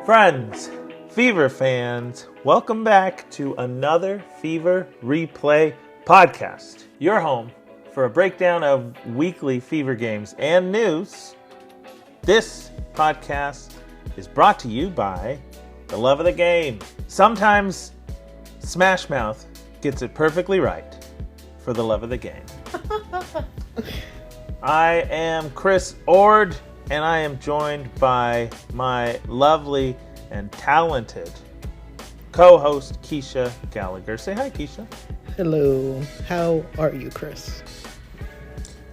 Friends, Fever fans, welcome back to another Fever Replay podcast. Your home for a breakdown of weekly Fever games and news. This podcast is brought to you by the love of the game. Sometimes Smash Mouth gets it perfectly right for the love of the game. I am Chris Ord, and I am joined by my lovely and talented co-host, Keisha Gallagher. Say hi, Keisha. Hello. How are you, Chris?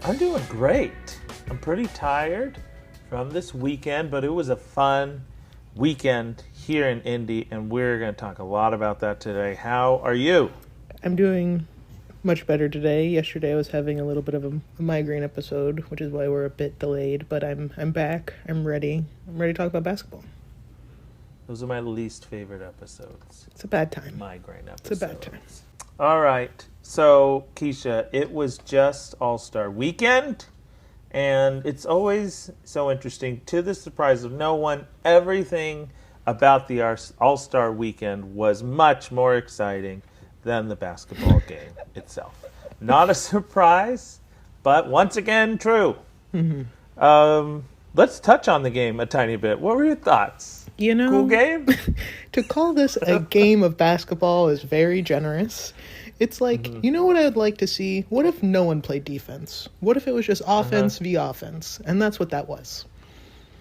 I'm doing great. I'm pretty tired from this weekend, but it was a fun weekend here in Indy, and we're going to talk a lot about that today. How are you? I'm doing much better today. Yesterday I was having a little bit of a migraine episode, which is why we're a bit delayed, but I'm back. I'm ready. I'm ready to talk about basketball. Those are my least favorite episodes. It's a bad time. Migraine episodes. It's a bad time. All right. So, Keisha, it was just All-Star Weekend, and it's always so interesting. To the surprise of no one, everything about the All-Star Weekend was much more exciting than the basketball game itself. Not a surprise, but once again, true. Mm-hmm. Let's touch on the game a tiny bit. What were your thoughts? You know, cool game? To call this a game of basketball is very generous. It's like, You know what I would like to see? What if no one played defense? What if it was just offense v offense? And that's what that was.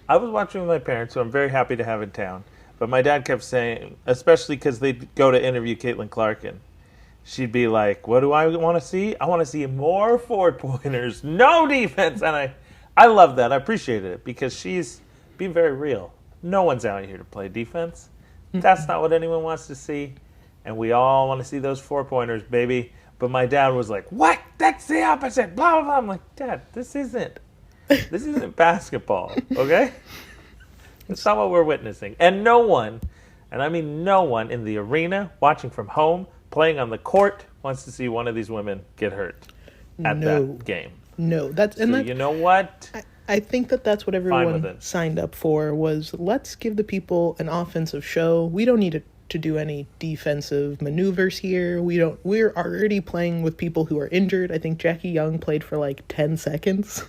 I was watching with my parents, who I'm very happy to have in town. But my dad kept saying, especially because they'd go to interview Caitlin Clarkin, she'd be like, what do I want to see? I want to see more four-pointers, no defense. And I love that. I appreciated it because she's being very real. No one's out here to play defense. That's not what anyone wants to see. And we all want to see those four-pointers, baby. But my dad was like, what? That's the opposite. Blah, blah, blah. I'm like, Dad, this isn't basketball, okay? That's not what we're witnessing. And no one, and I mean no one in the arena, watching from home, playing on the court, wants to see one of these women get hurt at that game. No. You know what? I think that's what everyone signed up for, was let's give the people an offensive show. We don't need to do any defensive maneuvers here. We're already playing with people who are injured. I think Jackie Young played for like 10 seconds.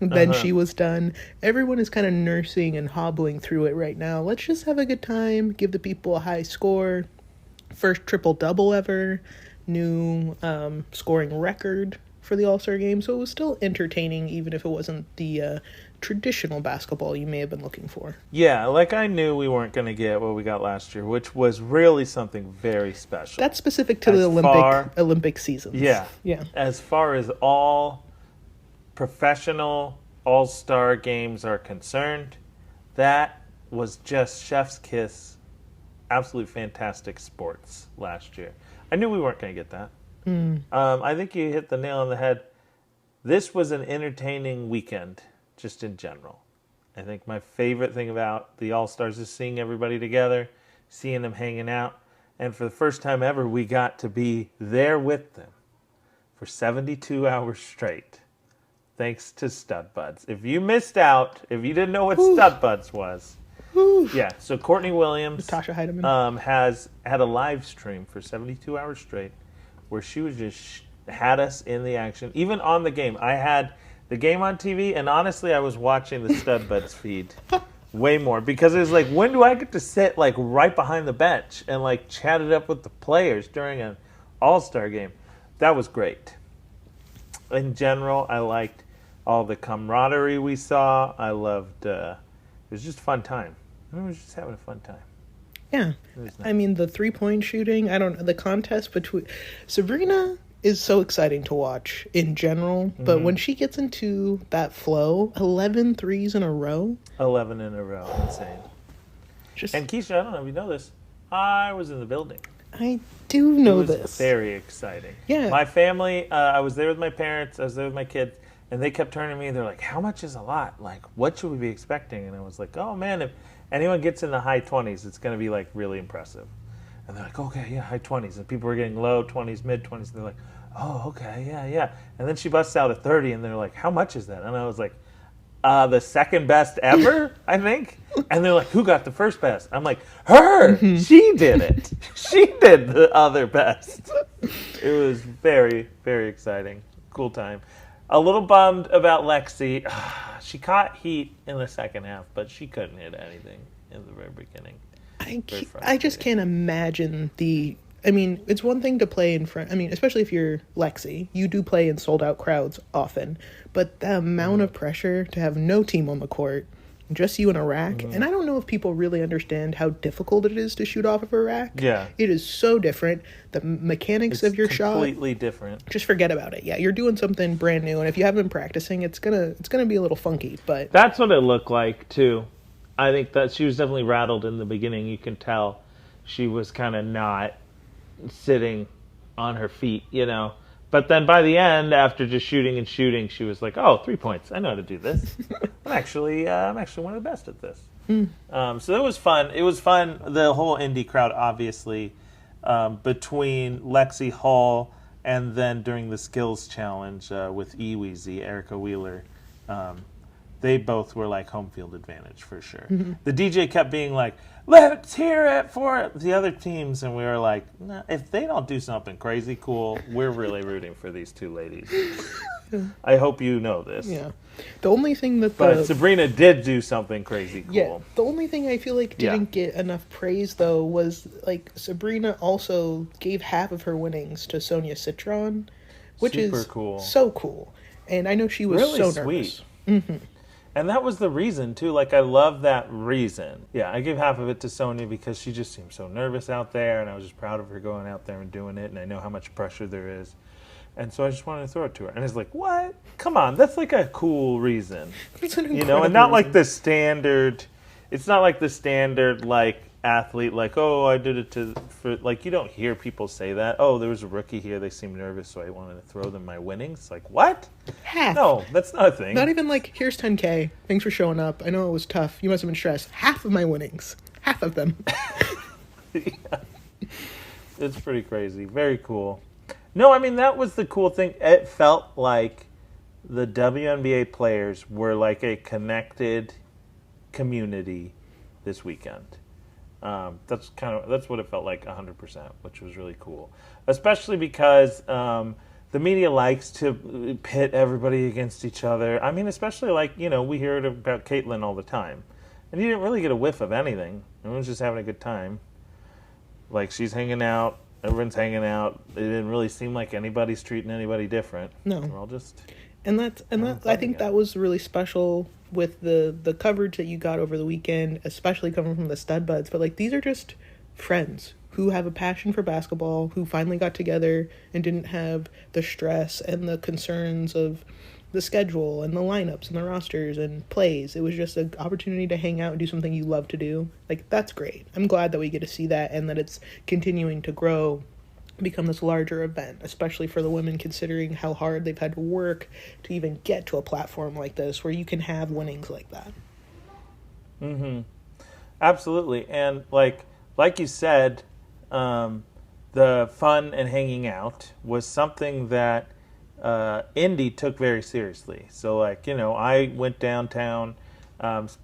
Then she was done. Everyone is kind of nursing and hobbling through it right now. Let's just have a good time, give the people a high score. First triple-double ever. New scoring record for the All-Star game. So it was still entertaining, even if it wasn't the traditional basketball you may have been looking for. Yeah, like I knew we weren't going to get what we got last year, which was really something very special. That's specific to the Olympic seasons. Yeah. As far as all professional all-star games are concerned, that was just chef's kiss, absolute fantastic sports last year. I knew we weren't going to get that. I think you hit the nail on the head. This was an entertaining weekend, just in general. I think my favorite thing about the All-Stars is seeing everybody together, seeing them hanging out, and for the first time ever, we got to be there with them for 72 hours straight. Thanks to Stud Buds. If you missed out, if you didn't know what Stud Buds was, yeah. So Courtney Williams, Natasha Heidemann, has had a live stream for 72 hours straight, where she was just had us in the action, even on the game. I had the game on TV, and honestly, I was watching the Stud Buds feed way more because it was like, when do I get to sit like right behind the bench and like chat it up with the players during an All-Star game? That was great. In general, I liked all the camaraderie we saw. I loved, it was just a fun time. I was just having a fun time. Yeah. Nice. I mean, the three-point shooting, the contest between... Sabrina is so exciting to watch in general, but when she gets into that flow, 11 threes in a row. 11 in a row. Insane. And Keisha, I don't know if you know this, I was in the building. I do know this. It was very exciting. Yeah. My family, I was there with my parents, I was there with my kids, and they kept turning to me, they're like, how much is a lot? Like, what should we be expecting? And I was like, oh man, if anyone gets in the high 20s, it's going to be like really impressive. And they're like, okay, yeah, high 20s. And people were getting low 20s, mid 20s. And they're like, oh, okay, yeah. And then she busts out a 30, and they're like, how much is that? And I was like, the second best ever, I think. And they're like, who got the first best? I'm like, her! Mm-hmm. She did it! She did the other best. It was very, very exciting. Cool time. A little bummed about Lexi. She caught heat in the second half, but she couldn't hit anything in the very beginning. I just can't imagine it's one thing to play in front. Especially if you're Lexi, you do play in sold out crowds often, but the amount of pressure to have no team on the court, just you and a rack. And I don't know if people really understand how difficult it is to shoot off of a rack. Yeah. It is so different. The mechanics of your shot. Completely different. Just forget about it. Yeah, you're doing something brand new, and if you haven't been practicing, it's gonna be a little funky. But that's what it looked like too. I think that she was definitely rattled in the beginning. You can tell she was kind of not sitting on her feet, But then by the end, after just shooting, she was like, "Oh, 3 points! I know how to do this. I'm actually one of the best at this." So it was fun. It was fun. The whole indie crowd, obviously, between Lexi Hall and then during the skills challenge with Eweezy, Erica Wheeler, they both were like home field advantage for sure. Mm-hmm. The DJ kept being like, "Let's hear it for the other teams," and we were like, "Nah, if they don't do something crazy cool, we're really rooting for these two ladies." I hope you know this. Yeah. The only thing but Sabrina did do something crazy cool. Yeah. The only thing I feel like didn't get enough praise though was like Sabrina also gave half of her winnings to Sonia Citron, which Super is cool. So cool. And I know she was really so nervous. Sweet. Mm-hmm. And that was the reason, too. Like, I love that reason. Yeah, I gave half of it to Sonia because she just seemed so nervous out there, and I was just proud of her going out there and doing it, and I know how much pressure there is. And so I just wanted to throw it to her. And it's like, what? Come on, that's like a cool reason. It's an and not like the standard, it's not like the standard, like, athlete, like, oh, I did it like, you don't hear people say that. Oh, there was a rookie here, they seemed nervous, so I wanted to throw them my winnings. Like, what? Half. No, that's not a thing. Not even like, here's 10K, thanks for showing up, I know it was tough, you must have been stressed. Half of my winnings. Half of them. Yeah. It's pretty crazy. Very cool. No, that was the cool thing. It felt like the WNBA players were like a connected community this weekend. That's what it felt like 100%, which was really cool. Especially because the media likes to pit everybody against each other. Especially like, we hear about Caitlin all the time. And you didn't really get a whiff of anything. Everyone's just having a good time. Like, she's hanging out, everyone's hanging out. It didn't really seem like anybody's treating anybody different. No. We're all just... And I think that was really special with the coverage that you got over the weekend, especially coming from the stud buds. But like, these are just friends who have a passion for basketball, who finally got together and didn't have the stress and the concerns of the schedule and the lineups and the rosters and plays. It was just an opportunity to hang out and do something you love to do. Like, that's great. I'm glad that we get to see that and that it's continuing to grow, become this larger event, especially for the women, considering how hard they've had to work to even get to a platform like this where you can have winnings like that. Mm-hmm. Absolutely. And like you said, the fun and hanging out was something that Indy took very seriously. So I went downtown,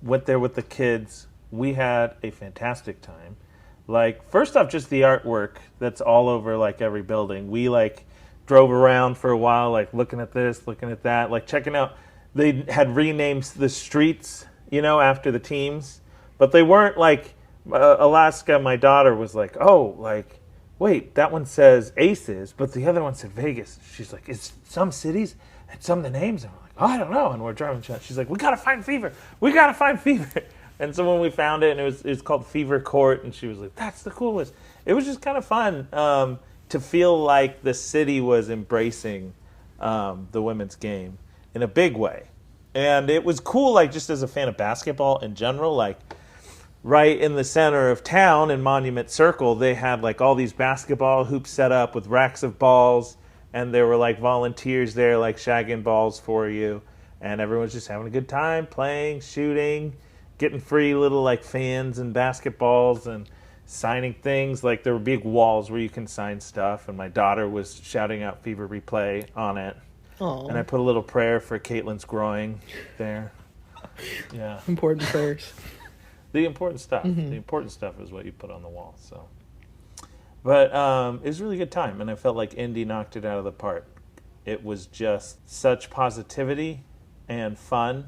went there with the kids. We had a fantastic time. Like, first off, just the artwork that's all over, like, every building. We, like, drove around for a while, like, looking at this, looking at that, like, checking out. They had renamed the streets, after the teams. But they weren't, like, Alaska, my daughter was like, oh, like, wait, that one says Aces, but the other one said Vegas. She's like, it's some cities and some of the names. And we're like, oh, I don't know. And we're driving. She's like, we got to find Fever. We got to find Fever. And so when we found it, and it was called Fever Court, and she was like, that's the coolest. It was just kind of fun to feel like the city was embracing the women's game in a big way. And it was cool, like, just as a fan of basketball in general, like, right in the center of town in Monument Circle, they had, like, all these basketball hoops set up with racks of balls, and there were, like, volunteers there, like, shagging balls for you. And everyone was just having a good time, playing, shooting, getting free little, like, fans and basketballs and signing things. Like, there were big walls where you can sign stuff, and my daughter was shouting out Fever Replay on it. Aww. And I put a little prayer for Caitlin's groin there. Yeah. Important prayers. The important stuff. Mm-hmm. The important stuff is what you put on the wall. So, but it was a really good time, and I felt like Indy knocked it out of the park. It was just such positivity and fun,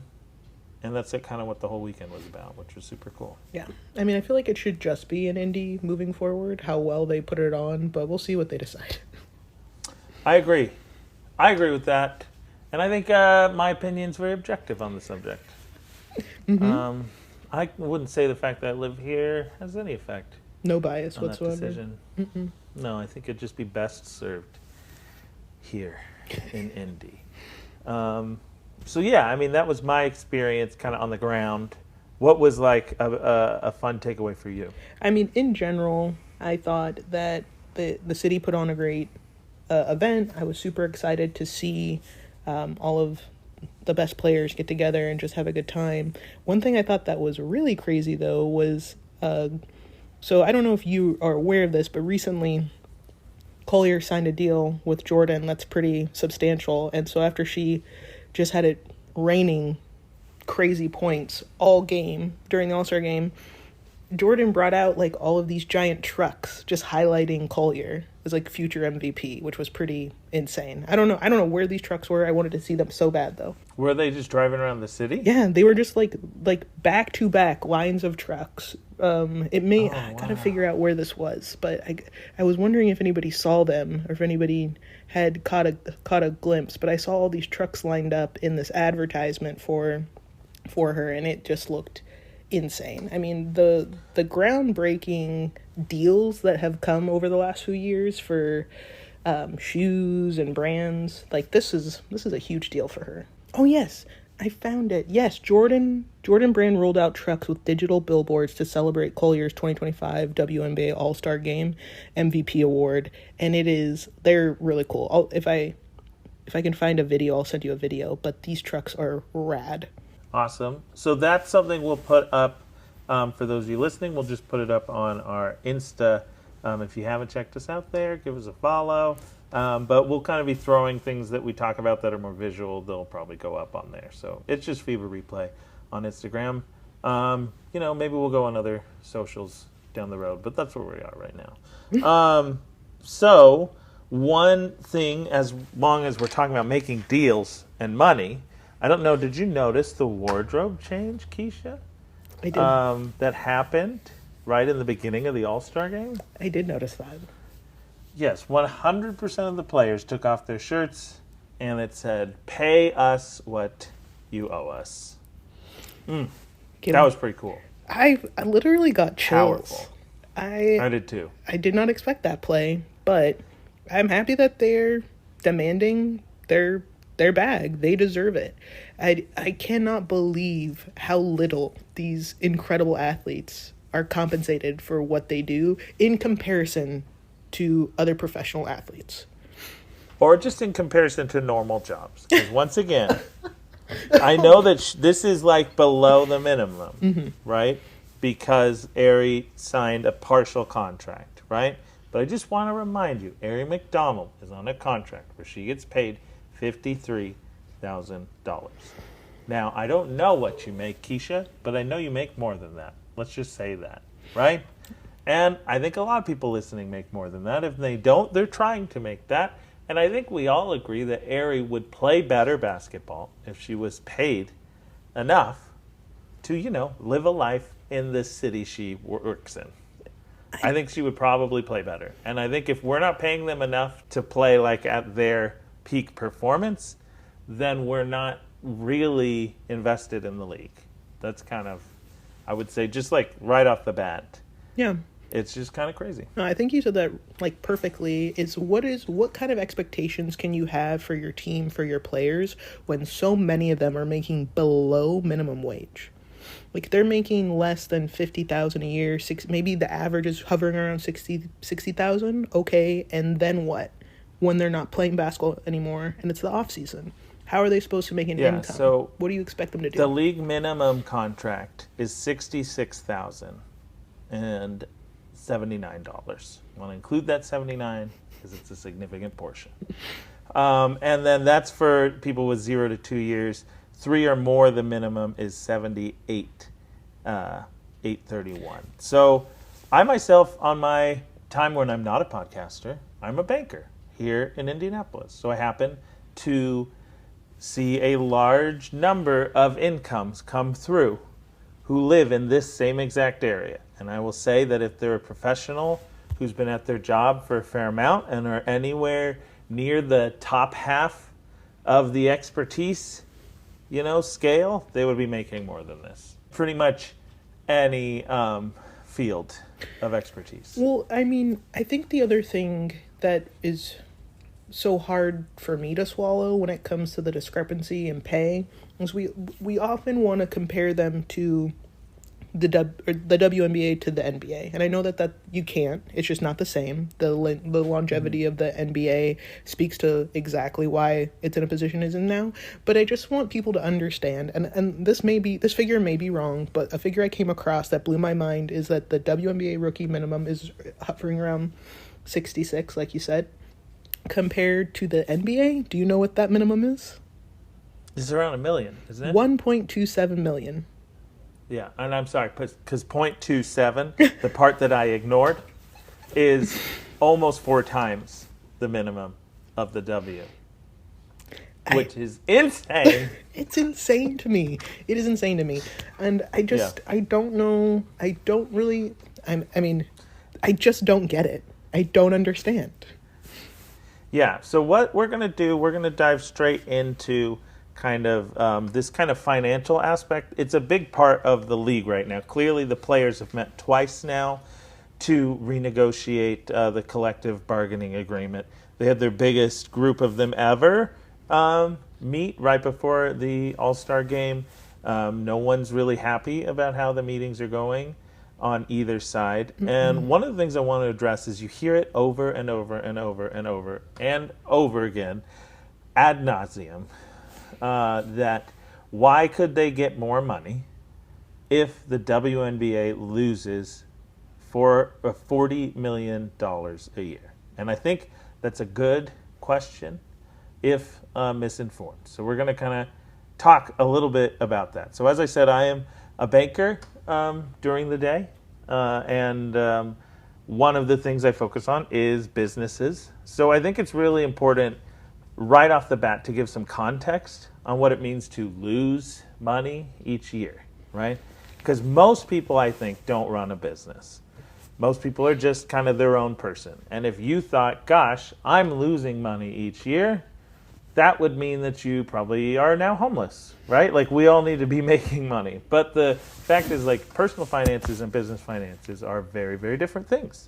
and that's kind of what the whole weekend was about, which was super cool. Yeah. I mean, I feel like it should just be an Indy moving forward, how well they put it on, but we'll see what they decide. I agree with that, and I think my opinion's very objective on the subject. Mm-hmm. I wouldn't say the fact that I live here has any effect. No bias on whatsoever. That decision. Mm-mm. No, I think it'd just be best served here in Indy. So yeah, I mean, that was my experience kind of on the ground. What was like a fun takeaway for you? I mean, in general, I thought that the city put on a great event. I was super excited to see all of the best players get together and just have a good time. One thing I thought that was really crazy, though, was... so I don't know if you are aware of this, but recently Collier signed a deal with Jordan that's pretty substantial. And so after she just had it raining crazy points all game during the All-Star game, Jordan brought out like all of these giant trucks just highlighting Collier as like future MVP, which was pretty insane. I don't know where these trucks were. I wanted to see them so bad though. Were they just driving around the city? Yeah, they were just like back to back lines of trucks. I gotta figure out where this was, but I was wondering if anybody saw them or if anybody had caught a glimpse. But I saw all these trucks lined up in this advertisement for her, and it just looked insane. I mean, the groundbreaking deals that have come over the last few years for shoes and brands, like this is a huge deal for her. Oh yes, I found it. Yes, Jordan Brand rolled out trucks with digital billboards to celebrate Collier's 2025 WNBA All-Star Game MVP award, and they're really cool. If I can find a video, I'll send you a video, but these trucks are rad. Awesome. So that's something we'll put up for those of you listening. We'll just put it up on our Insta. If you haven't checked us out there, give us a follow. But we'll kind of be throwing things that we talk about that are more visual. They'll probably go up on there. So it's just Fever Replay on Instagram. Maybe we'll go on other socials down the road, but that's where we are right now. So one thing, as long as we're talking about making deals and money, I don't know, did you notice the wardrobe change, Keisha? I did. That happened right in the beginning of the All-Star game? I did notice that. Yes, 100% of the players took off their shirts, and it said, "Pay us what you owe us." That was pretty cool. I literally got chills. Powerful. I did too. I did not expect that play, but I'm happy that they're demanding their bag. They deserve it. I cannot believe how little these incredible athletes are compensated for what they do in comparison to other professional athletes. Or just in comparison to normal jobs. Because once again, I know that this is like below the minimum, right? Because Aerie signed a partial contract, right? But I just want to remind you, Aerie McDonald is on a contract where she gets paid $53,000. Now, I don't know what you make, Keisha, but I know you make more than that. Let's just say that, right? And I think a lot of people listening make more than that. If they don't, they're trying to make that. And I think we all agree that Aerie would play better basketball if she was paid enough to, live a life in the city she works in. I think she would probably play better. And I think if we're not paying them enough to play like at their peak performance, then we're not really invested in the league. That's kind of, I would say, just like right off the bat. Yeah. It's just kind of crazy. No, I think you said that like perfectly. What kind of expectations can you have for your team, for your players, when so many of them are making below minimum wage? Like they're making less than $50,000 a year. Maybe the average is hovering around 60,000. Okay, and then what? When they're not playing basketball anymore and it's the off season, how are they supposed to make an income? So what do you expect them to do? The league minimum contract is $66,079. I want to include that 79 because it's a significant portion. And then that's for people with 0 to 2 years. 3 or more, the minimum is 78, 831. So I myself, on my time when I'm not a podcaster, I'm a banker here in Indianapolis. So I happen to see a large number of incomes come through who live in this same exact area. And I will say that if they're a professional who's been at their job for a fair amount and are anywhere near the top half of the expertise, scale, they would be making more than this. Pretty much any field of expertise. Well, I mean, I think the other thing that is so hard for me to swallow when it comes to the discrepancy in pay is we often want to compare them to the WNBA to the NBA, and I know that you can't. It's just not the same. The longevity of the NBA speaks to exactly why it's in a position it's in now. But I just want people to understand, and this figure may be wrong, but a figure I came across that blew my mind is that the WNBA rookie minimum is hovering around 66, like you said, compared to the NBA. Do you know what that minimum is? It's around $1 million, isn't it? 1.27 million. Yeah, and I'm sorry, because 0.27, the part that I ignored, is almost 4 times the minimum of the W, which is insane. It's insane to me. It is insane to me. And I don't know. I just don't get it. I don't understand. Yeah, so what we're going to do, we're going to dive straight into kind of this kind of financial aspect. It's a big part of the league right now. Clearly, the players have met twice now to renegotiate the collective bargaining agreement. They had their biggest group of them ever meet right before the All-Star game. No one's really happy about how the meetings are going on either side. Mm-hmm. And one of the things I want to address is you hear it over and over and over and over and over again, ad nauseum, that why could they get more money if the WNBA loses for $40 million a year? And I think that's a good question if misinformed. So we're going to kind of talk a little bit about that. So as I said, I am a banker during the day, and one of the things I focus on is businesses. So I think it's really important right off the bat to give some context on what it means to lose money each year, right? Because most people, I think, don't run a business. Most people are just kind of their own person. And if you thought, gosh, I'm losing money each year, that would mean that you probably are now homeless, right? Like, we all need to be making money. But the fact is, like, personal finances and business finances are very, very different things.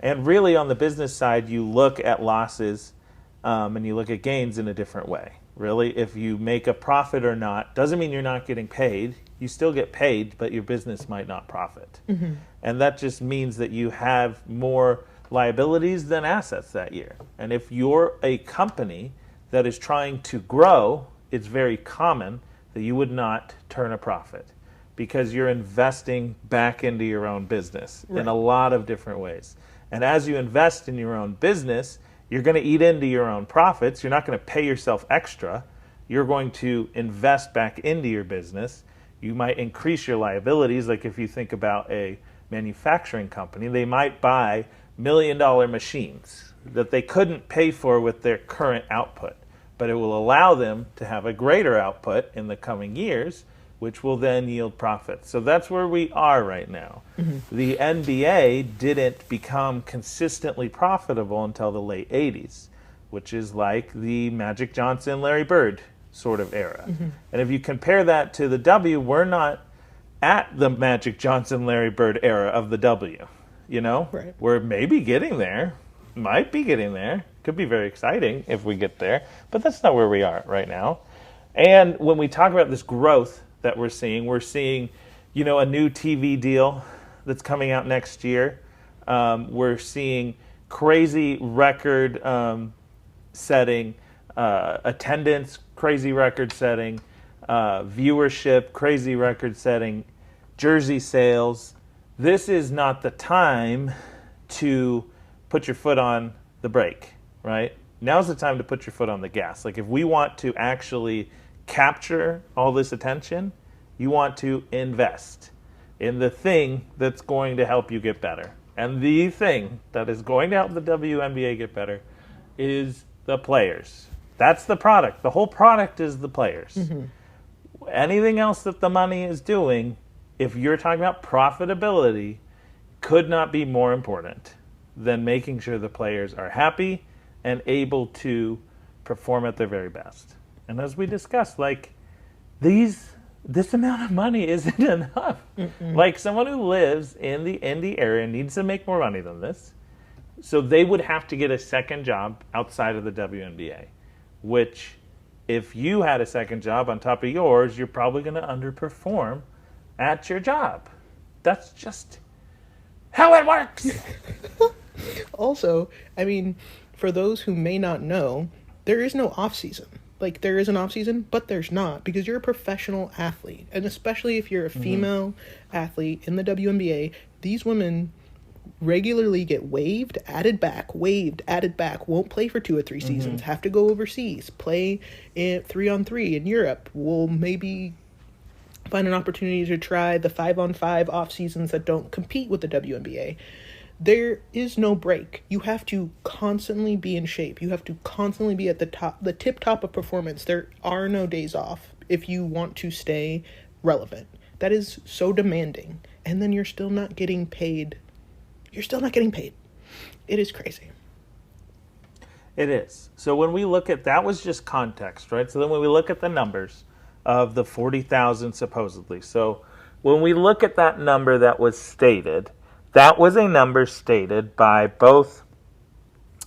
And really, on the business side, you look at losses and you look at gains in a different way. Really, if you make a profit or not, doesn't mean you're not getting paid. You still get paid, but your business might not profit. Mm-hmm. And that just means that you have more liabilities than assets that year. And if you're a company that is trying to grow, it's very common that you would not turn a profit because you're investing back into your own business in a lot of different ways. And as you invest in your own business, you're going to eat into your own profits. You're not going to pay yourself extra. You're going to invest back into your business. You might increase your liabilities. Like if you think about a manufacturing company, they might buy $1 million machines that they couldn't pay for with their current output. But it will allow them to have a greater output in the coming years, which will then yield profits. So that's where we are right now. Mm-hmm. The NBA didn't become consistently profitable until the late 80s, which is like the Magic Johnson, Larry Bird sort of era. Mm-hmm. And if you compare that to the W, we're not at the Magic Johnson, Larry Bird era of the W. You know? Right. We're maybe getting there, might be getting there. Could be very exciting if we get there, but that's not where we are right now. And when we talk about this growth that we're seeing, you know, a new TV deal that's coming out next year. We're seeing crazy record setting attendance, crazy record setting viewership, crazy record setting jersey sales. This is not the time to put your foot on the brake, right? Now's the time to put your foot on the gas. Like if we want to actually capture all this attention, you want to invest in the thing that's going to help you get better. And the thing that is going to help the WNBA get better is the players. That's the product. The whole product is the players. Mm-hmm. Anything else that the money is doing, if you're talking about profitability, could not be more important than making sure the players are happy and able to perform at their very best. And as we discussed, like, this amount of money isn't enough. Mm-mm. Like, someone who lives in the Indy area needs to make more money than this. So they would have to get a second job outside of the WNBA, which, if you had a second job on top of yours, you're probably going to underperform at your job. That's just how it works. Also, I mean, for those who may not know, there is no off season. Like, there is an off season, but there's not, because you're a professional athlete. And especially if you're a female athlete in the WNBA, these women regularly get waived, added back, won't play for 2 or 3 seasons, have to go overseas, play in 3-on-3 in Europe, will maybe find an opportunity to try the 5-on-5 off seasons that don't compete with the WNBA. There is no break. You have to constantly be in shape. You have to constantly be at the tip top of performance. There are no days off if you want to stay relevant. That is so demanding. And then you're still not getting paid. It is crazy. It is. So when we look at, that was just context, right? So then when we look at the numbers of the 40,000 supposedly. So when we look at that number that was stated, that was a number stated by both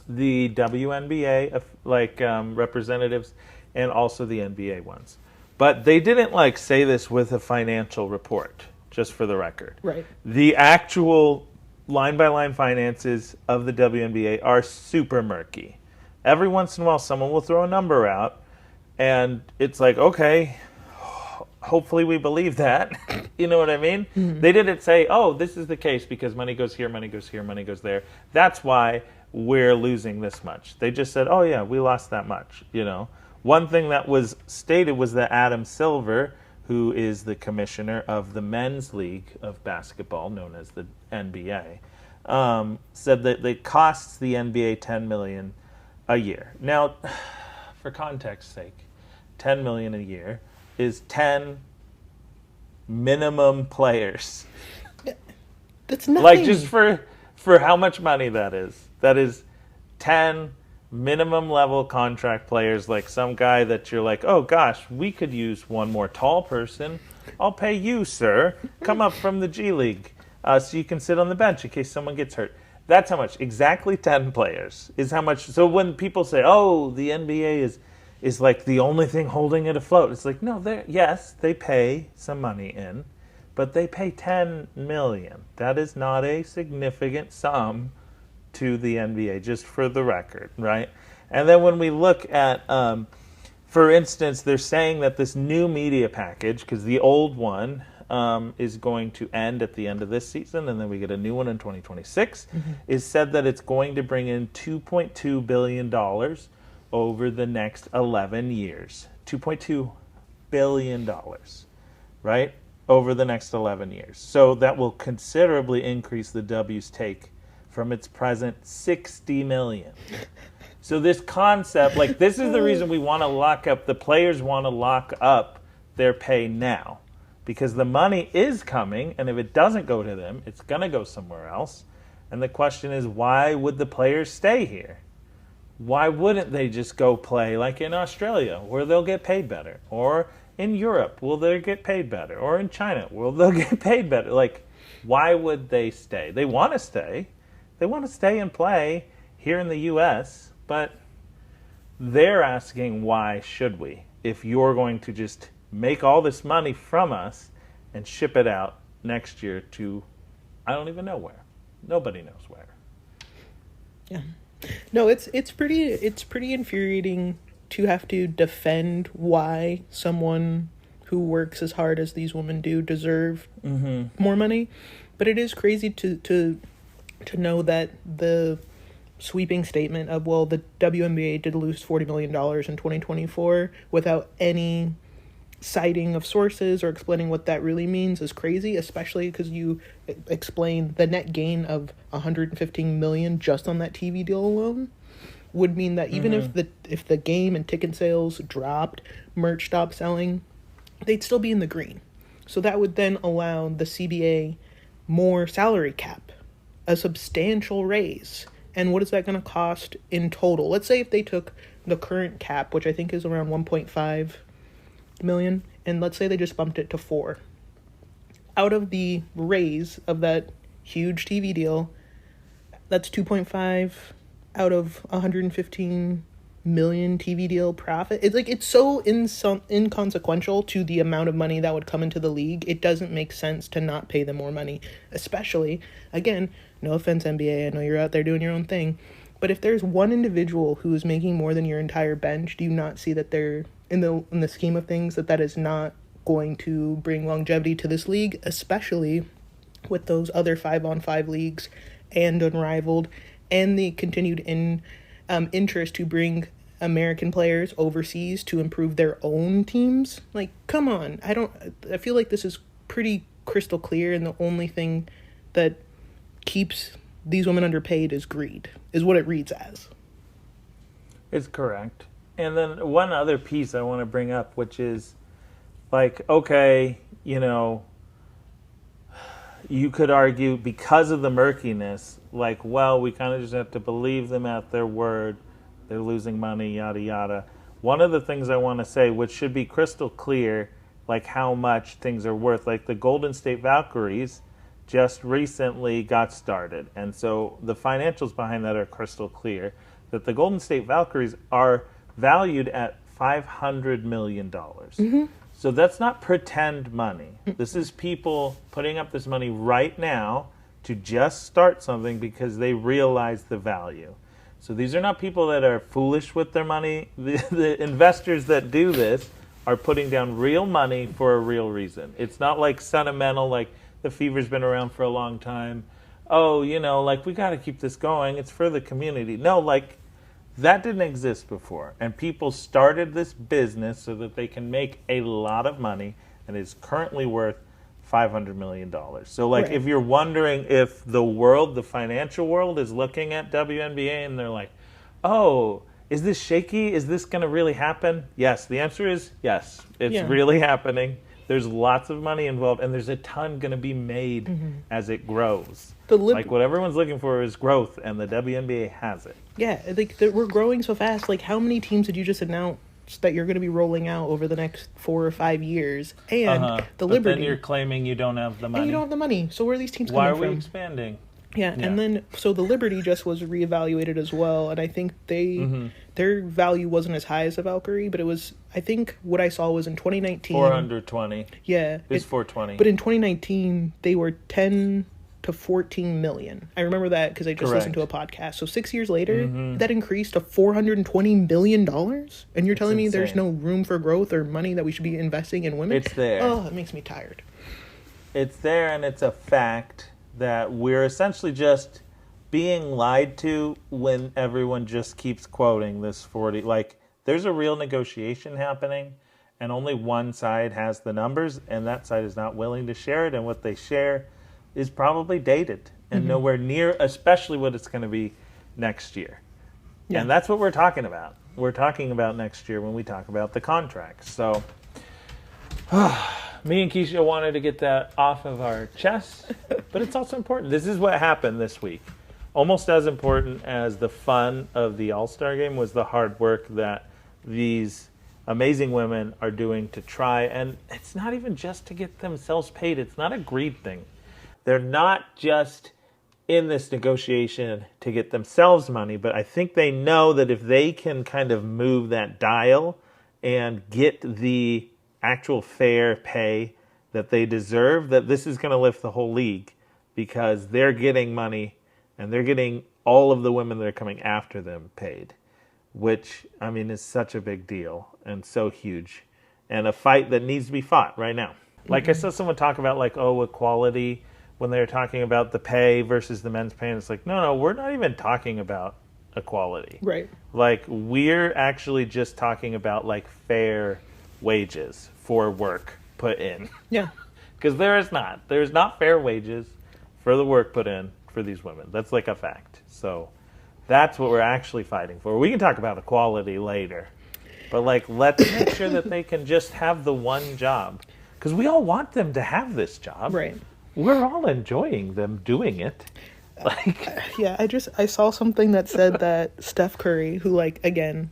the WNBA representatives and also the NBA ones. But they didn't say this with a financial report, just for the record. Right. The actual line-by-line finances of the WNBA are super murky. Every once in a while, someone will throw a number out, and it's like, okay, hopefully we believe that. You know what I mean? Mm-hmm. They didn't say, oh, this is the case because money goes here, money goes here, money goes there. That's why we're losing this much. They just said, oh, yeah, we lost that much. One thing that was stated was that Adam Silver, who is the commissioner of the men's league of basketball, known as the NBA, said that it costs the NBA $10 million a year. Now, for context's sake, $10 million a year is 10 minimum players. That's nothing. Just for how much money that is. That is 10 minimum level contract players, like some guy that you're like, oh gosh, we could use one more tall person. I'll pay you, sir. Come up from the G League so you can sit on the bench in case someone gets hurt. That's how much. Exactly 10 players is how much. So when people say, oh, the NBA is like the only thing holding it afloat, it's like, no, yes, they pay some money in, but they pay $10 million. That is not a significant sum to the NBA, just for the record, right? And then when we look at, for instance, they're saying that this new media package, because the old one is going to end at the end of this season, and then we get a new one in 2026, is said that it's going to bring in $2.2 billion over the next 11 years. $2.2 billion, right? Over the next 11 years. So that will considerably increase the W's take from its present $60 million. So this concept, this is the reason we want to lock up, the players want to lock up their pay now. Because the money is coming, and if it doesn't go to them, it's going to go somewhere else. And the question is, why would the players stay here? Why wouldn't they just go play like in Australia, where they'll get paid better? Or in Europe, will they get paid better? Or in China, will they get paid better? Why would they stay? They want to stay. They want to stay and play here in the U.S., but they're asking, why should we? If you're going to just make all this money from us and ship it out next year to, I don't even know where. Nobody knows where. Yeah. No, it's pretty infuriating to have to defend why someone who works as hard as these women do deserve more money. But it is crazy to know that the sweeping statement of, well, the WNBA did lose $40 million in 2024 without any citing of sources or explaining what that really means is crazy, especially because you explain the net gain of 115 million just on that TV deal alone would mean that even if the game and ticket sales dropped, merch stopped selling, they'd still be in the green. So that would then allow the CBA more salary cap, a substantial raise. And what is that going to cost in total? Let's say if they took the current cap, which I think is around 1.5 million, and let's say they just bumped it to 4. Out of the raise of that huge TV deal, that's 2.5 out of 115 million TV deal profit. It's so inconsequential to the amount of money that would come into the league. It doesn't make sense to not pay them more money, especially, again, no offense NBA, I know you're out there doing your own thing, but if there's one individual who is making more than your entire bench, do you not see that they're in the scheme of things that is not going to bring longevity to this league, especially with those other 5-on-5 leagues and Unrivaled and the continued interest to bring American players overseas to improve their own teams? Like, come on. I feel like this is pretty crystal clear, and the only thing that keeps these women underpaid is greed, is what it reads as. It's correct. And then one other piece I want to bring up, which is, like, okay, you know, you could argue because of the murkiness, like, well, we kind of just have to believe them at their word. They're losing money, yada, yada. One of the things I want to say, which should be crystal clear, like how much things are worth, like the Golden State Valkyries just recently got started. And so the financials behind that are crystal clear, that the Golden State Valkyries are valued at $500 million. Mm-hmm. So that's not pretend money. This is people putting up this money right now to just start something because they realize the value. So these are not people that are foolish with their money. The investors that do this are putting down real money for a real reason. It's not like sentimental, like the Fever's been around for a long time. Oh, you know, like we got to keep this going. It's for the community. No, like that didn't exist before. And people started this business so that they can make a lot of money, and is currently worth $500 million. So, like, right. If you're wondering if the world, the financial world, is looking at WNBA and they're like, oh, is this shaky? Is this going to really happen? Yes. The answer is yes. It's really happening. There's lots of money involved, and there's a ton going to be made as it grows. Like, what everyone's looking for is growth, and the WNBA has it. Yeah, like, we're growing so fast. Like, how many teams did you just announce that you're going to be rolling out over the next 4 or 5 years? And the Liberty. But then you're claiming you don't have the money. And you don't have the money. So where are these teams coming from? Why are we expanding? Yeah, and then, so the Liberty just was reevaluated as well, and I think their value wasn't as high as the Valkyrie, but it was, I think what I saw was in 2019. 420. Yeah. It's 420. But in 2019, they were 10 to 14 million. I remember that because I just listened to a podcast. So 6 years later, that increased to $420 million? And you're telling me there's no room for growth or money that we should be investing in women? It's there. Oh, it makes me tired. It's there, and it's a fact that we're essentially just being lied to when everyone just keeps quoting this 40. Like, there's a real negotiation happening, and only one side has the numbers, and that side is not willing to share it, and what they share is probably dated and nowhere near, especially what it's going to be next year. Yeah. And that's what we're talking about. We're talking about next year when we talk about the contracts. So me and Keisha wanted to get that off of our chest, but it's also important. This is what happened this week. Almost as important as the fun of the All-Star game was the hard work that these amazing women are doing to try. And it's not even just to get themselves paid. It's not a greed thing. They're not just in this negotiation to get themselves money, but I think they know that if they can kind of move that dial and get the actual fair pay that they deserve, that this is going to lift the whole league, because they're getting money and they're getting all of the women that are coming after them paid, which, I mean, is such a big deal and so huge, and a fight that needs to be fought right now. Like I saw someone talk about, like, oh, equality, when they were talking about the pay versus the men's pay, and it's like, no, we're not even talking about equality. Right. Like, we're actually just talking about, like, fair wages for work put in. Yeah. Because there's not fair wages for the work put in for these women. That's like a fact. So that's what we're actually fighting for. We can talk about equality later. But, like, let's make sure that they can just have the one job. Because we all want them to have this job. Right. We're all enjoying them doing it. Like, yeah, I saw something that said that Steph Curry, who, like, again,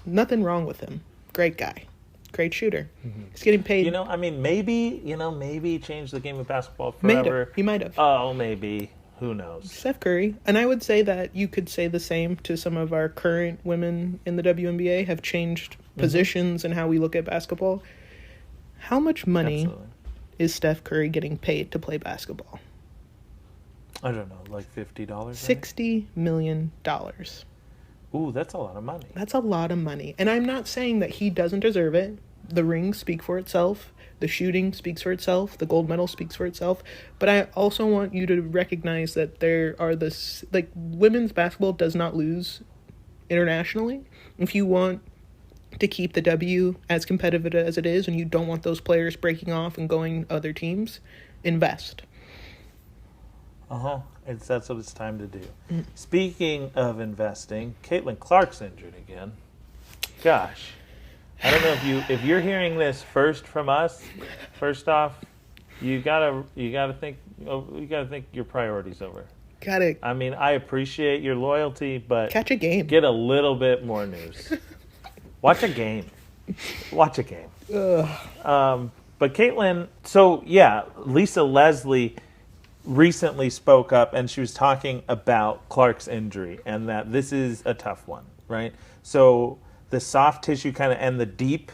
nothing wrong with him. Great guy. Great shooter. Mm-hmm. He's getting paid. Maybe change the game of basketball forever. He might have. Oh, maybe. Who knows? Steph Curry. And I would say that you could say the same to some of our current women in the WNBA have changed positions and how we look at basketball. How much money is Steph Curry getting paid to play basketball? I don't know, like $50? $60 million. Ooh, that's a lot of money. That's a lot of money. And I'm not saying that he doesn't deserve it. The rings speak for itself. The shooting speaks for itself. The gold medal speaks for itself. But I also want you to recognize that there are women's basketball does not lose internationally. If you want to keep the W as competitive as it is and you don't want those players breaking off and going other teams, invest. That's what it's time to do. Speaking of investing, Caitlin Clark's injured again. Gosh, I don't know if you're hearing this first from us. First off, you gotta think your priorities over. Got it. I mean, I appreciate your loyalty, but catch a game. Get a little bit more news. Watch a game. Watch a game. But Caitlin, so yeah, Lisa Leslie recently spoke up and she was talking about Clark's injury and that this is a tough one, right? So the soft tissue kind of and the deep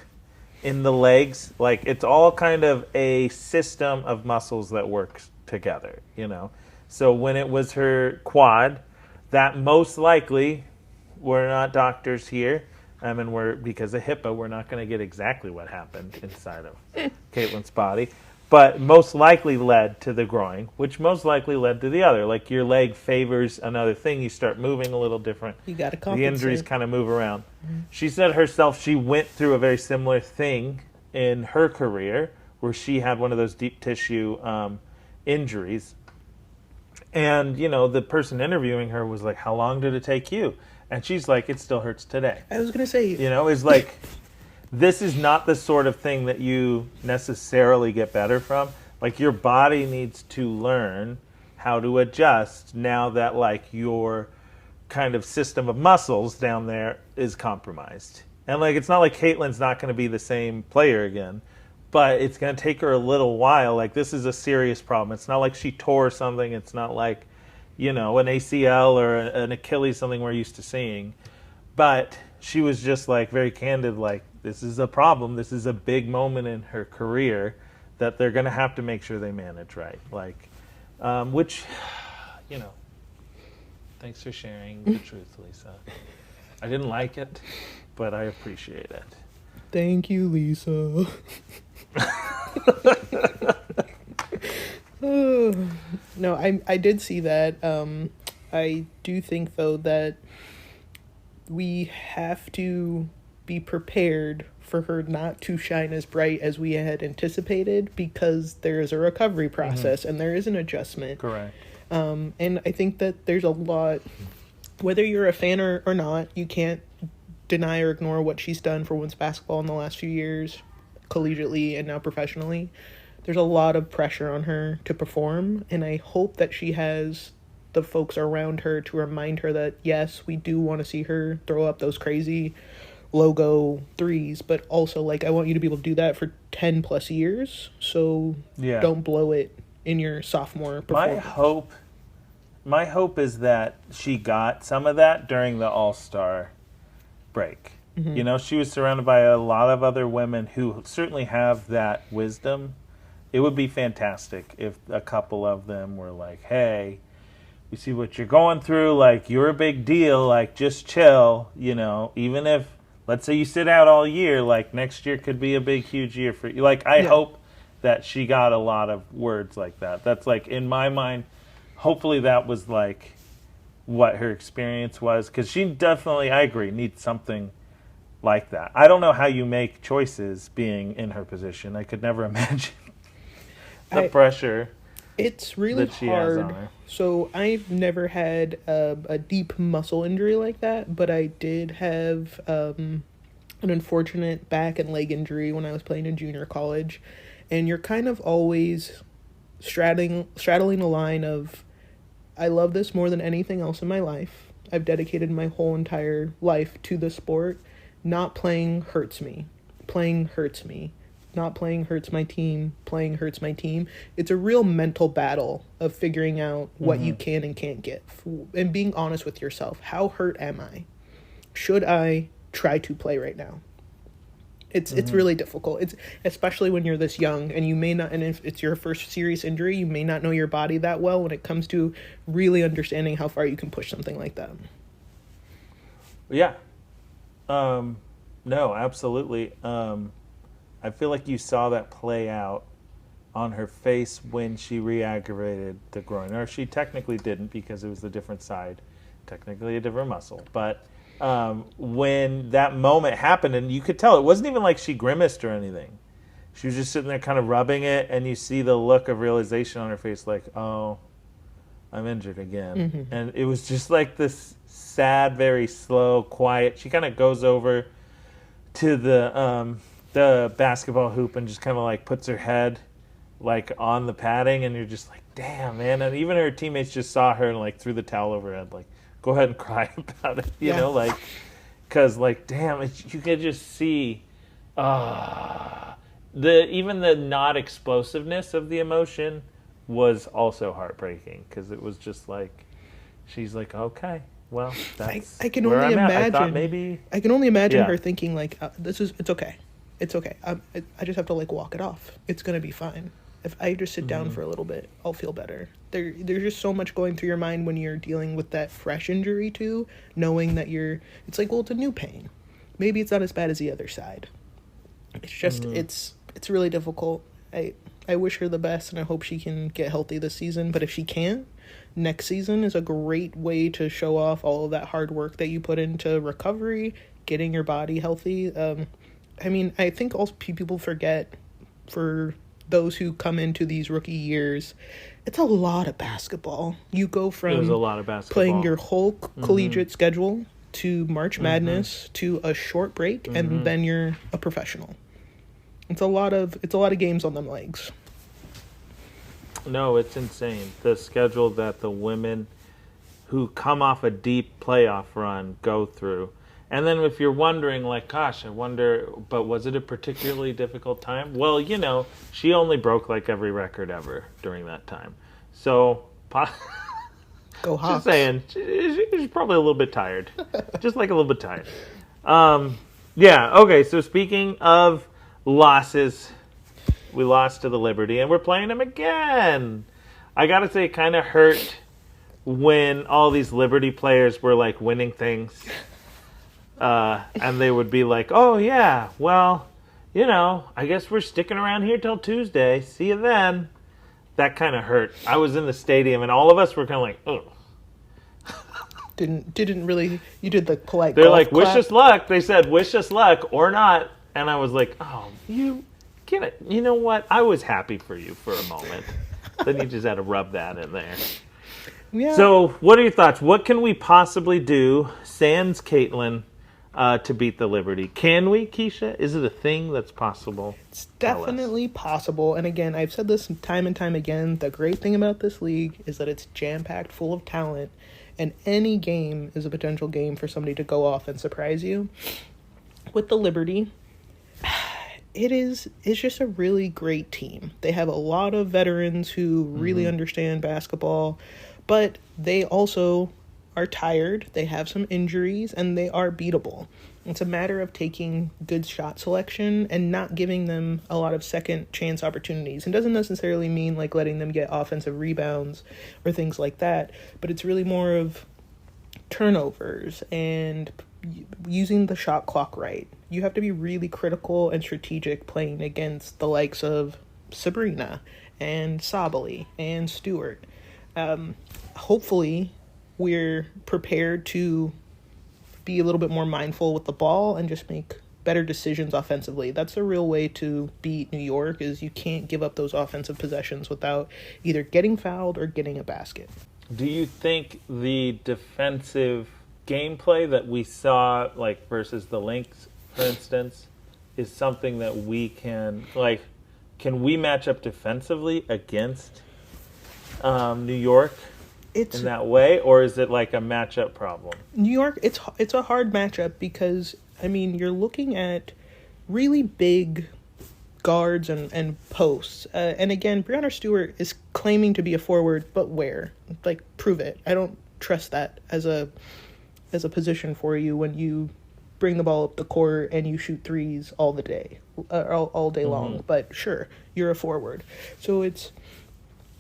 in the legs, like it's all kind of a system of muscles that works together, you know? So when it was her quad, that most likely, we're not doctors here, because of HIPAA, we're not going to get exactly what happened inside of Caitlin's body. But most likely led to the groin, which most likely led to the other. Like your leg favors another thing, you start moving a little different. You got to compensate. The injuries kind of move around. Mm-hmm. She said herself she went through a very similar thing in her career where she had one of those deep tissue injuries. And, the person interviewing her was like, how long did it take you? And she's like, it still hurts today. I was going to say. It's like... This is not the sort of thing that you necessarily get better from. Like, your body needs to learn how to adjust now that, like, your kind of system of muscles down there is compromised. And, like, it's not like Caitlin's not going to be the same player again, but it's going to take her a little while. Like, this is a serious problem. It's not like she tore something. It's not like, an ACL or an Achilles, something we're used to seeing. But she was just, like, very candid, like, this is a problem. This is a big moment in her career that they're going to have to make sure they manage right. Like, which, thanks for sharing the truth, Lisa. I didn't like it, but I appreciate it. Thank you, Lisa. No, I did see that. I do think, though, that we have to be prepared for her not to shine as bright as we had anticipated because there is a recovery process and there is an adjustment. Correct. And I think that there's a lot, whether you're a fan or not, you can't deny or ignore what she's done for women's basketball in the last few years, collegiately and now professionally. There's a lot of pressure on her to perform, and I hope that she has the folks around her to remind her that, yes, we do want to see her throw up those crazy logo threes, but also, like, I want you to be able to do that for 10 plus years, so don't blow it in your sophomore performance. My hope is that she got some of that during the All-Star break. Mm-hmm. She was surrounded by a lot of other women who certainly have that wisdom. It would be fantastic if a couple of them were like, hey, we see what you're going through, like, you're a big deal, like, just chill, even if, let's say you sit out all year, like, next year could be a big, huge year for you. Like, I hope that she got a lot of words like that. That's, like, in my mind, hopefully that was, like, what her experience was. Because she definitely, I agree, needs something like that. I don't know how you make choices being in her position. I could never imagine the pressure. It's really hard. So I've never had a deep muscle injury like that, but I did have an unfortunate back and leg injury when I was playing in junior college. And you're kind of always straddling the line of, I love this more than anything else in my life. I've dedicated my whole entire life to the sport. Not playing hurts me. Playing hurts me. Not playing hurts my team. Playing hurts my team. It's a real mental battle of figuring out what you can and can't get. And being honest with yourself. How hurt am I? Should I try to play right now? It's really difficult. It's especially when you're this young and you may not, and if it's your first serious injury, you may not know your body that well when it comes to really understanding how far you can push something like that. Yeah. No, absolutely. I feel like you saw that play out on her face when she re-aggravated the groin. Or she technically didn't because it was the different side, technically a different muscle. But when that moment happened, and you could tell, it wasn't even like she grimaced or anything. She was just sitting there kind of rubbing it, and you see the look of realization on her face like, oh, I'm injured again. And it was just like this sad, very slow, quiet. She kind of goes over to the basketball hoop and just kind of like puts her head like on the padding, and you're just like, damn, man. And even her teammates just saw her and like threw the towel over her head, like, go ahead and cry about it, you know, like, because like, damn, you could just see even the not explosiveness of the emotion was also heartbreaking, because it was just like, she's like, okay, well, that's I can only imagine. I can only imagine her thinking like, it's okay. It's okay. I just have to like walk it off. It's going to be fine. If I just sit down for a little bit, I'll feel better. There's just so much going through your mind when you're dealing with that fresh injury too, knowing that it's like, well, it's a new pain. Maybe it's not as bad as the other side. It's just, it's really difficult. I wish her the best, and I hope she can get healthy this season. But if she can't, next season is a great way to show off all of that hard work that you put into recovery, getting your body healthy. I mean, I think also people forget, for those who come into these rookie years, it's a lot of basketball. You go from a lot of basketball, playing your whole collegiate schedule to March Madness to a short break, and then you're a professional. It's a lot of games on them legs. No, it's insane. The schedule that the women who come off a deep playoff run go through. And then if you're wondering, like, gosh, I wonder, but was it a particularly difficult time? Well, you know, she only broke like every record ever during that time. So, go Hawks. Just saying, she's probably a little bit tired. Just like a little bit tired. Yeah, okay, so speaking of losses, we lost to the Liberty, and we're playing them again. I gotta say, it kind of hurt when all these Liberty players were, like, winning things. And they would be like, oh, yeah, well, you know, I guess we're sticking around here till Tuesday. See you then. That kind of hurt. I was in the stadium, and all of us were kind of like, ugh. Didn't really, you did the polite They're like, clap. wish us luck. They said, wish us luck or not. And I was like, oh, you get it. You know what? I was happy for you for a moment. Then you just had to rub that in there. Yeah. So what are your thoughts? What can we possibly do, sans Caitlin, to beat the Liberty? Can we, Keisha? Is it a thing that's possible? It's definitely possible. And again, I've said this time and time again. The great thing about this league is that it's jam-packed full of talent. And any game is a potential game for somebody to go off and surprise you. With the Liberty, it's just a really great team. They have a lot of veterans who really understand basketball, but they also are tired, they have some injuries, and they are beatable. It's a matter of taking good shot selection and not giving them a lot of second chance opportunities. It doesn't necessarily mean like letting them get offensive rebounds or things like that, but it's really more of turnovers and using the shot clock right. You have to be really critical and strategic playing against the likes of Sabrina and Sabali and Stewart. Hopefully we're prepared to be a little bit more mindful with the ball and just make better decisions offensively. That's a real way to beat New York, is you can't give up those offensive possessions without either getting fouled or getting a basket. Do you think the defensive gameplay that we saw, like versus the Lynx, for instance, is something that we can we match up defensively against New York in that way, or is it like a matchup problem? New York, it's a hard matchup because, I mean, you're looking at really big guards and posts. And again, Breanna Stewart is claiming to be a forward, but where? Like, prove it. I don't trust that as a position for you when you bring the ball up the court and you shoot threes all day long. But sure, you're a forward. So it's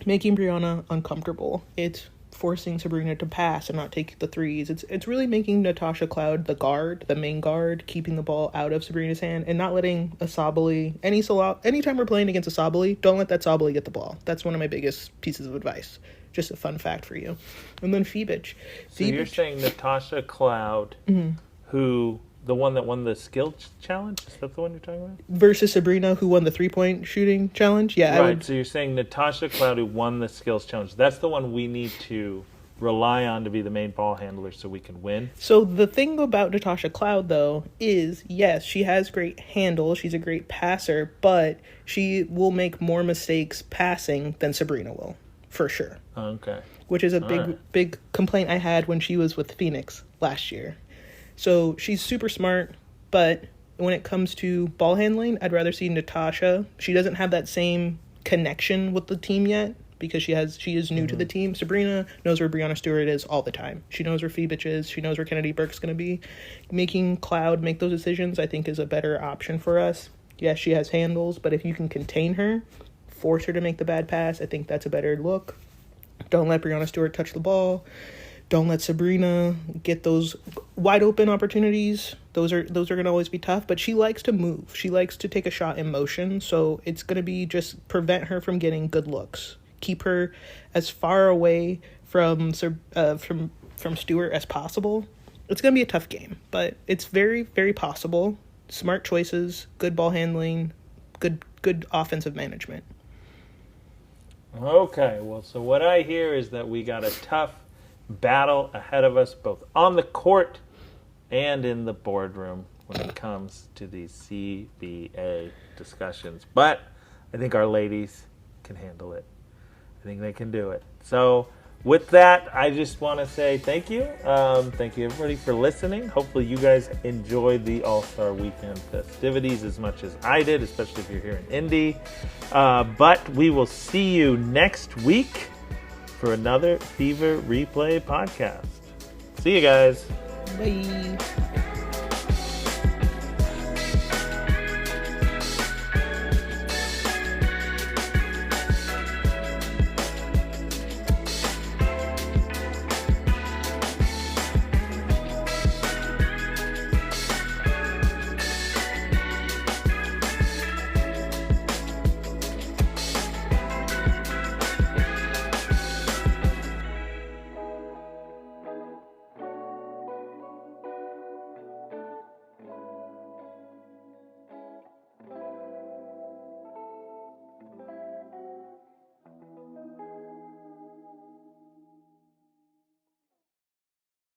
making Breanna uncomfortable. It's forcing Sabrina to pass and not take the threes. It's really making Natasha Cloud the main guard, keeping the ball out of Sabrina's hand and not letting Asabali, anytime we're playing against Asabali, don't let that Asabali get the ball. That's one of my biggest pieces of advice. Just a fun fact for you. And then Fibic. So you're saying Natasha Cloud, who, the one that won the skill challenge? Is that the one you're talking about? Versus Sabrina, who won the 3-point shooting challenge? Yeah. Right, so you're saying Natasha Cloud, who won the skills challenge, that's the one we need to rely on to be the main ball handler so we can win? So the thing about Natasha Cloud, though, is, yes, she has great handle, she's a great passer, but she will make more mistakes passing than Sabrina will, for sure. Okay. Which is a big complaint I had when she was with Phoenix last year. So she's super smart, but when it comes to ball handling, I'd rather see Natasha. She doesn't have that same connection with the team yet because she is new to the team. Sabrina knows where Breanna Stewart is all the time. She knows where Fibic is. She knows where Kennedy Burke's going to be. Making Cloud make those decisions, I think, is a better option for us. Yes, she has handles, but if you can contain her, force her to make the bad pass, I think that's a better look. Don't let Breanna Stewart touch the ball. Don't let Sabrina get those wide open opportunities. Those are going to always be tough, but she likes to move. She likes to take a shot in motion, so it's going to be just prevent her from getting good looks. Keep her as far away from Stewart as possible. It's going to be a tough game, but it's very, very possible. Smart choices, good ball handling, good offensive management. Okay, well, so what I hear is that we got a tough battle ahead of us, both on the court and in the boardroom when it comes to these CBA discussions. But I think our ladies can handle it. I think they can do it. So with that, I just want to say thank you. Thank you, everybody, for listening. Hopefully you guys enjoyed the All-Star Weekend festivities as much as I did, especially if you're here in Indy. But we will see you next week for another Fever Replay podcast. See you guys. Bye.